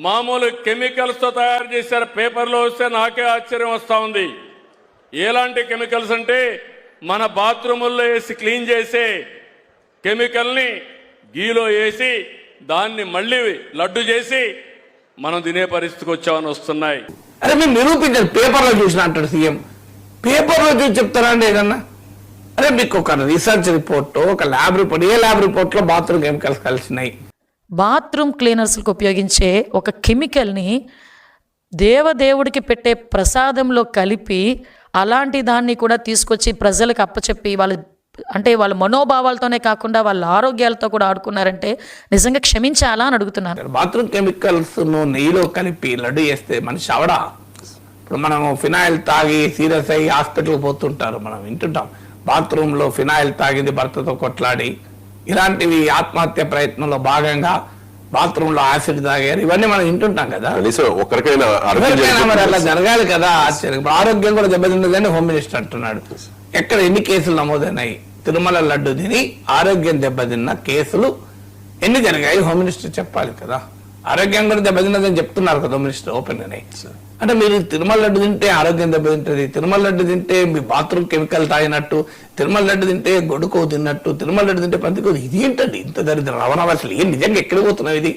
మామూలు కెమికల్స్తో తయారు చేశారు. పేపర్లో వస్తే నాకే ఆశ్చర్యం వస్తూ ఉంది. ఎలాంటి కెమికల్స్ అంటే మన బాత్రూముల్లో వేసి క్లీన్ చేసే కెమికల్ని గీలో వేసి దాన్ని మళ్ళీ లడ్డు చేసి మనం తినే పరిస్థితికి వచ్చామని వస్తున్నాయి. అరే మీరు నిరూపించారు, పేపర్లో చూసిన అంటాడు సీఎం. పేపర్లో చూసి చెప్తారా అండి ఏదన్నా? అరే మీకు ఒక రీసెర్చ్ రిపోర్ట్, ఒక ల్యాబ్ రిపోర్ట్, ఏ ల్యాబ్ రిపోర్ట్లో బాత్రూమ్ కెమికల్స్ కలిసినాయి? బాత్రూమ్ క్లీనర్స్కి ఉపయోగించే ఒక కెమికల్ని దేవదేవుడికి పెట్టే ప్రసాదంలో కలిపి అలాంటి దాన్ని కూడా తీసుకొచ్చి ప్రజలకు అప్పచెప్పి వాళ్ళ మనోభావాలతోనే కాకుండా వాళ్ళ ఆరోగ్యాలతో కూడా ఆడుకున్నారంటే నిజంగా క్షమించాలా అని అడుగుతున్నారు. బాత్రూమ్ కెమికల్స్ నెయ్యిలో కలిపి లడ్డు చేస్తే మనిషి అవడా? ఇప్పుడు మనం ఫినాయిల్ తాగి సీరియస్ అయ్యి హాస్పిటల్కి పోతుంటారు, మనం వింటుంటాం. బాత్రూంలో ఫినాయిల్ తాగింది భర్తతో కొట్లాడి, ఇలాంటివి ఆత్మహత్య ప్రయత్నంలో భాగంగా బాత్రూంలో యాసిడ్ తాగారు, ఇవన్నీ మనం వింటుంటాం కదా. మరి అలా జరగాలి కదా. ఆశ్చర్యం. ఆరోగ్యం కూడా దెబ్బతిన్నదని హోమ్ మినిస్టర్ అంటున్నాడు. ఎక్కడ ఎన్ని కేసులు నమోదైనాయి? తిరుమల లడ్డు తిని ఆరోగ్యం దెబ్బతిన్న కేసులు ఎన్ని జరిగాయి? హోమ్ మినిస్టర్ చెప్పాలి కదా. ఆరోగ్యం కూడా దెబ్బతిన్నదని చెప్తున్నారు కదా హోమ్ మినిస్టర్ ఓపెన్ గానే. అంటే మీరు తిరుమల లడ్డు తింటే ఆరోగ్యం దెబ్బతింటది, తిరుమల లడ్డు తింటే మీ బాత్రూమ్ కెమికల్ తాగినట్టు, తిరుమల లడ్డు తింటే గొడుకో తిన్నట్టు, తిరుమల లడ్డు తింటే పందికో. ఇది ఏంటండి ఇంత దరిద్రం? రవాణా అసలు ఏం నిజంగా ఎక్కడ పోతున్నావు ఇది?